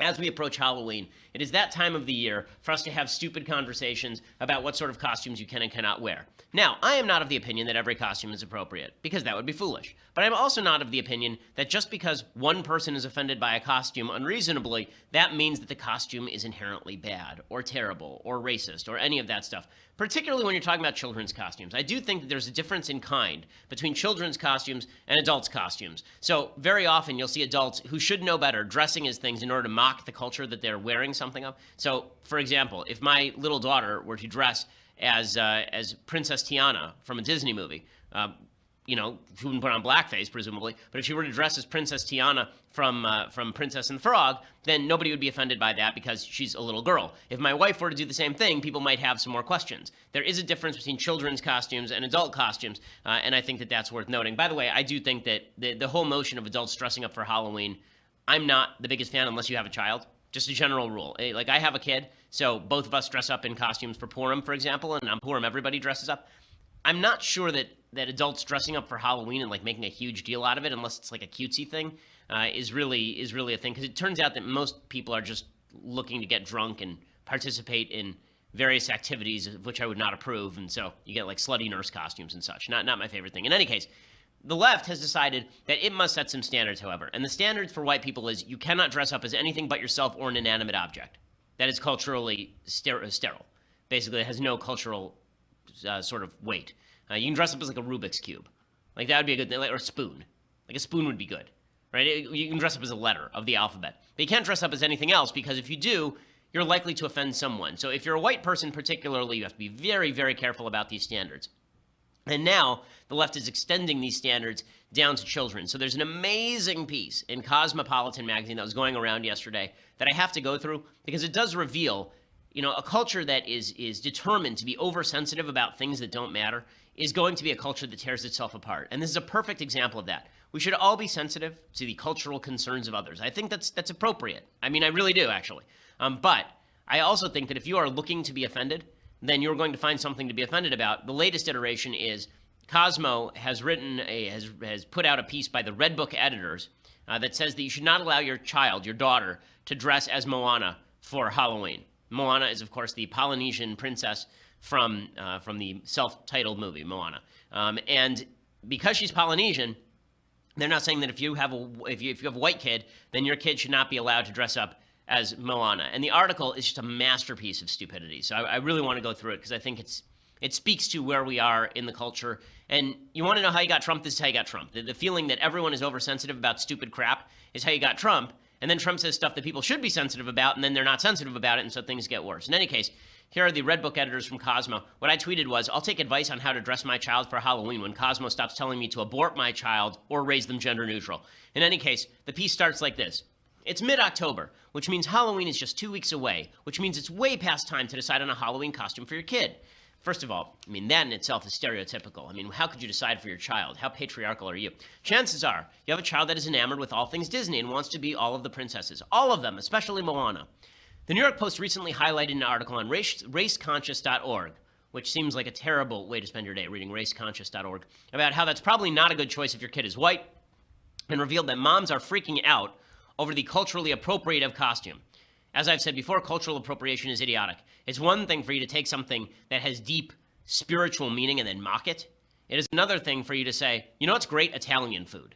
as we approach Halloween, it is that time of the year for us to have stupid conversations about what sort of costumes you can and cannot wear. Now, I am not of the opinion that every costume is appropriate, because that would be foolish. But I'm also not of the opinion that just because one person is offended by a costume unreasonably, that means that the costume is inherently bad, or terrible, or racist, or any of that stuff. Particularly when you're talking about children's costumes. I do think that there's a difference in kind between children's costumes and adults' costumes. So very often you'll see adults who should know better dressing as things in order to mock the culture that they're wearing something of. So, for example, if my little daughter were to dress as Princess Tiana from a Disney movie, she wouldn't put on blackface, presumably, but if she were to dress as Princess Tiana from Princess and the Frog, then nobody would be offended by that because she's a little girl. If my wife were to do the same thing, people might have some more questions. There is a difference between children's costumes and adult costumes, and I think that that's worth noting. By the way, I do think that the whole notion of adults dressing up for Halloween, I'm not the biggest fan unless you have a child. Just a general rule. Like, I have a kid, so both of us dress up in costumes for Purim, for example, and on Purim everybody dresses up. I'm not sure that adults dressing up for Halloween and like making a huge deal out of it, unless it's like a cutesy thing, is really a thing. Because it turns out that most people are just looking to get drunk and participate in various activities of which I would not approve, and so you get like slutty nurse costumes and such. Not my favorite thing. In any case, the left has decided that it must set some standards, however, and the standards for white people is you cannot dress up as anything but yourself or an inanimate object that is culturally sterile. Basically, it has no cultural sort of weight. You can dress up as like a Rubik's Cube. Like, that would be a good thing. Or a spoon. Like, a spoon would be good, right? You can dress up as a letter of the alphabet. But you can't dress up as anything else, because if you do, you're likely to offend someone. So if you're a white person particularly, you have to be very, very careful about these standards. And now the left is extending these standards down to children. So there's an amazing piece in Cosmopolitan magazine that was going around yesterday that I have to go through, because it does reveal, a culture that is determined to be oversensitive about things that don't matter is going to be a culture that tears itself apart. And this is a perfect example of that. We should all be sensitive to the cultural concerns of others. I think that's appropriate. I mean, I really do, actually. But I also think that if you are looking to be offended, then you're going to find something to be offended about. The latest iteration is Cosmo has put out a piece by the Red Book editors that says that you should not allow your child, your daughter, to dress as Moana for Halloween. Moana is, of course, the Polynesian princess from the self-titled movie Moana, and because she's Polynesian, they're not saying that if you have a white kid, then your kid should not be allowed to dress up as Moana. And the article is just a masterpiece of stupidity. So I really want to go through it, because I think it speaks to where we are in the culture. And you want to know how you got Trump? This is how you got Trump. The feeling that everyone is oversensitive about stupid crap is how you got Trump. And then Trump says stuff that people should be sensitive about, and then they're not sensitive about it, and so things get worse. In any case, here are the Red Book editors from Cosmo. What I tweeted was, I'll take advice on how to dress my child for Halloween when Cosmo stops telling me to abort my child or raise them gender neutral. In any case, the piece starts like this. It's mid-October, which means Halloween is just 2 weeks away, which means it's way past time to decide on a Halloween costume for your kid. First of all, that in itself is stereotypical. How could you decide for your child? How patriarchal are you? Chances are you have a child that is enamored with all things Disney and wants to be all of the princesses. All of them, especially Moana. The New York Post recently highlighted an article on raceconscious.org, which seems like a terrible way to spend your day, reading raceconscious.org, about how that's probably not a good choice if your kid is white, and revealed that moms are freaking out over the culturally appropriative costume. As I've said before, cultural appropriation is idiotic. It's one thing for you to take something that has deep spiritual meaning and then mock it. It is another thing for you to say, you know what's great? Italian food.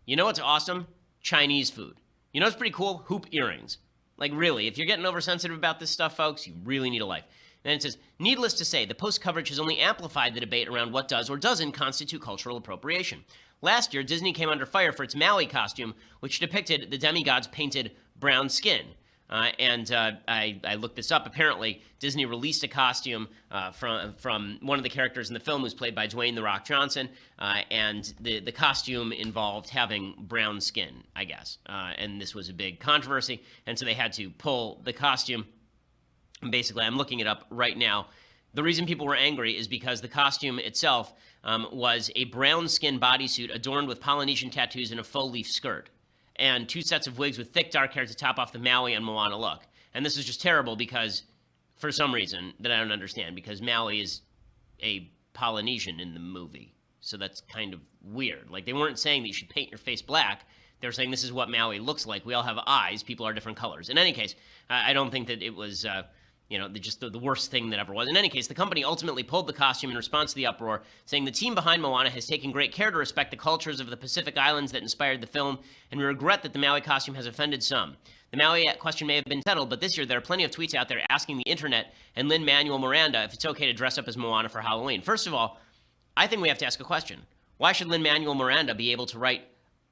You know what's awesome? Chinese food. You know what's pretty cool? Hoop earrings. Like, really, if you're getting oversensitive about this stuff, folks, you really need a life. And it says, needless to say, the Post coverage has only amplified the debate around what does or doesn't constitute cultural appropriation. Last year, Disney came under fire for its Maui costume, which depicted the demigod's painted brown skin. I looked this up. Apparently, Disney released a costume from one of the characters in the film, who's played by Dwayne "The Rock" Johnson, and the costume involved having brown skin, I guess. And this was a big controversy, and so they had to pull the costume. And basically, I'm looking it up right now. The reason people were angry is because the costume itself was a brown skin bodysuit adorned with Polynesian tattoos and a faux leaf skirt, and 2 sets of wigs with thick dark hair to top off the Maui and Moana look. And this is just terrible because, for some reason that I don't understand, because Maui is a Polynesian in the movie. So that's kind of weird. Like, they weren't saying that you should paint your face black. They're saying this is what Maui looks like. We all have eyes. People are different colors. In any case, I don't think that it was, just the worst thing that ever was. In any case, the company ultimately pulled the costume in response to the uproar, saying the team behind Moana has taken great care to respect the cultures of the Pacific Islands that inspired the film, and we regret that the Maui costume has offended some. The Maui question may have been settled, but this year there are plenty of tweets out there asking the internet and Lin-Manuel Miranda if it's okay to dress up as Moana for Halloween. First of all, I think we have to ask a question. Why should Lin-Manuel Miranda be able to write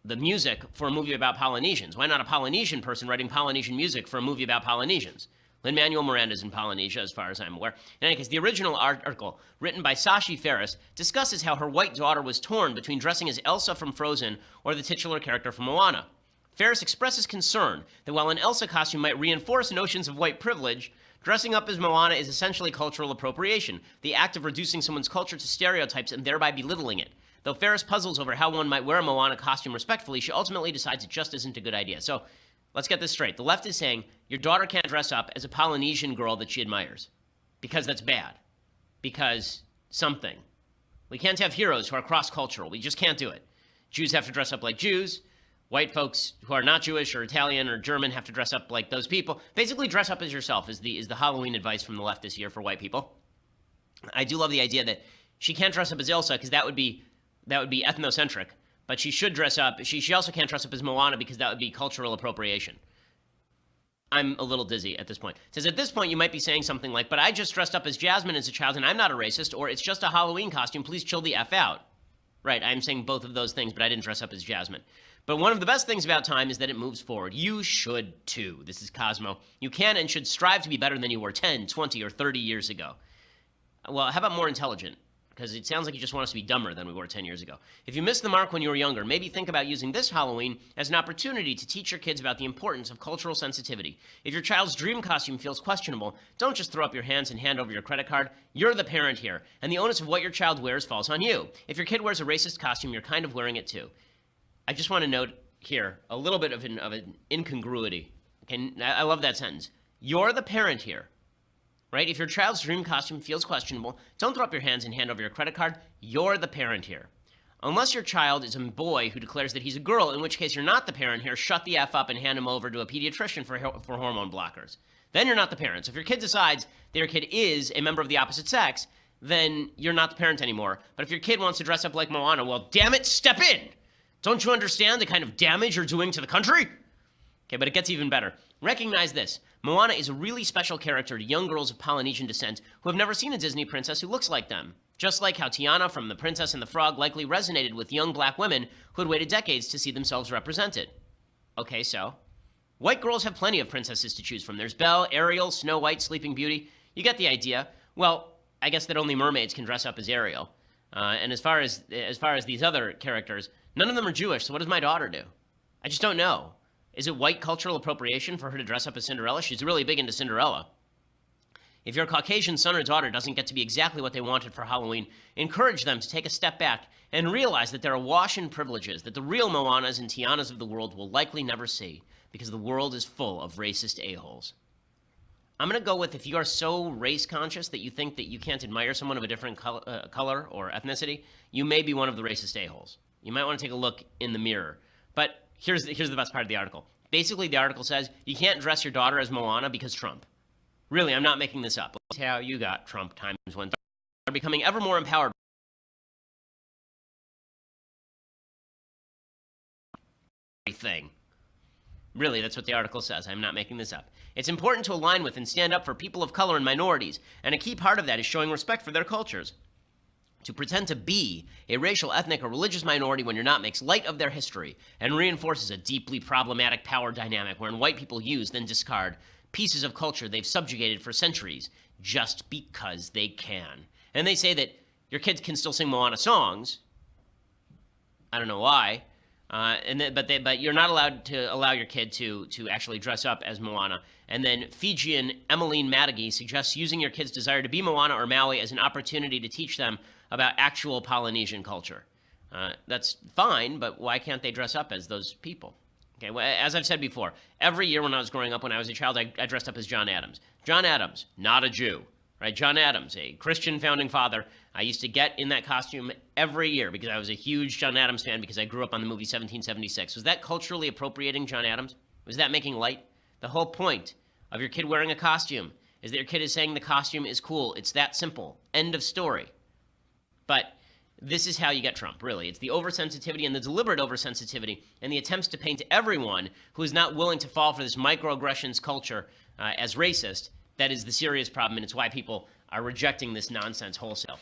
the music for a movie about Polynesians? Why not a Polynesian person writing Polynesian music for a movie about Polynesians? Lin-Manuel Miranda's in Polynesia, as far as I'm aware. In any case, the original article, written by Sashi Ferris, discusses how her white daughter was torn between dressing as Elsa from Frozen or the titular character from Moana. Ferris expresses concern that while an Elsa costume might reinforce notions of white privilege, dressing up as Moana is essentially cultural appropriation, the act of reducing someone's culture to stereotypes and thereby belittling it. Though Ferris puzzles over how one might wear a Moana costume respectfully, she ultimately decides it just isn't a good idea. So, let's get this straight. The left is saying your daughter can't dress up as a Polynesian girl that she admires because that's bad. Because something. We can't have heroes who are cross-cultural. We just can't do it. Jews have to dress up like Jews. White folks who are not Jewish or Italian or German have to dress up like those people. Basically, dress up as yourself is the Halloween advice from the left this year for white people. I do love the idea that she can't dress up as Elsa because that would be ethnocentric. But she should dress up. She also can't dress up as Moana because that would be cultural appropriation. I'm a little dizzy at this point. It says, at this point, you might be saying something like, but I just dressed up as Jasmine as a child and I'm not a racist, or it's just a Halloween costume, please chill the F out. Right, I'm saying both of those things, but I didn't dress up as Jasmine. But one of the best things about time is that it moves forward. You should too. This is Cosmo. You can and should strive to be better than you were 10, 20, or 30 years ago. Well, how about more intelligent? Because it sounds like you just want us to be dumber than we were 10 years ago. If you missed the mark when you were younger, maybe think about using this Halloween as an opportunity to teach your kids about the importance of cultural sensitivity. If your child's dream costume feels questionable, don't just throw up your hands and hand over your credit card. You're the parent here, and the onus of what your child wears falls on you. If your kid wears a racist costume, you're kind of wearing it too. I just want to note here a little bit of an incongruity. Okay, I love that sentence. You're the parent here. Right? If your child's dream costume feels questionable, don't throw up your hands and hand over your credit card. You're the parent here. Unless your child is a boy who declares that he's a girl, in which case you're not the parent here, shut the F up and hand him over to a pediatrician for hormone blockers. Then you're not the parent. So if your kid decides that your kid is a member of the opposite sex, then you're not the parent anymore. But if your kid wants to dress up like Moana, well, damn it, step in! Don't you understand the kind of damage you're doing to the country? Okay, but it gets even better. Recognize this. Moana is a really special character to young girls of Polynesian descent who have never seen a Disney princess who looks like them. Just like how Tiana from The Princess and the Frog likely resonated with young black women who had waited decades to see themselves represented. Okay, so white girls have plenty of princesses to choose from. There's Belle, Ariel, Snow White, Sleeping Beauty. You get the idea. Well, I guess that only mermaids can dress up as Ariel. And as far as these other characters, none of them are Jewish, so what does my daughter do? I just don't know. Is it white cultural appropriation for her to dress up as Cinderella? She's really big into Cinderella. If your Caucasian son or daughter doesn't get to be exactly what they wanted for Halloween, encourage them to take a step back and realize that they're awash in privileges that the real Moanas and Tianas of the world will likely never see, because the world is full of racist a-holes. I'm going to go with, if you are so race conscious that you think that you can't admire someone of a different color or ethnicity, you may be one of the racist a-holes. You might want to take a look in the mirror. But here's the best part of the article. Basically, the article says you can't dress your daughter as Moana because Trump. Really, I'm not making this up. That's how you got Trump times one. Are becoming ever more empowered. Thing. Really, that's what the article says. I'm not making this up. It's important to align with and stand up for people of color and minorities, and a key part of that is showing respect for their cultures. To pretend to be a racial, ethnic, or religious minority when you're not makes light of their history and reinforces a deeply problematic power dynamic wherein white people use, then discard, pieces of culture they've subjugated for centuries just because they can. And they say that your kids can still sing Moana songs. I don't know why. But you're not allowed to allow your kid to actually dress up as Moana. And then Fijian Emmeline Madigie suggests using your kid's desire to be Moana or Maui as an opportunity to teach them about actual Polynesian culture. That's fine, but why can't they dress up as those people? Okay, well, as I've said before, every year when I was growing up, when I was a child, I dressed up as John Adams. John Adams, not a Jew. right? John Adams, a Christian founding father. I used to get in that costume every year because I was a huge John Adams fan because I grew up on the movie 1776. Was that culturally appropriating John Adams? Was that making light? The whole point of your kid wearing a costume is that your kid is saying the costume is cool. It's that simple. End of story. But this is how you get Trump, really. It's the oversensitivity and the deliberate oversensitivity and the attempts to paint everyone who is not willing to fall for this microaggressions culture as racist that is the serious problem, and it's why people are rejecting this nonsense wholesale.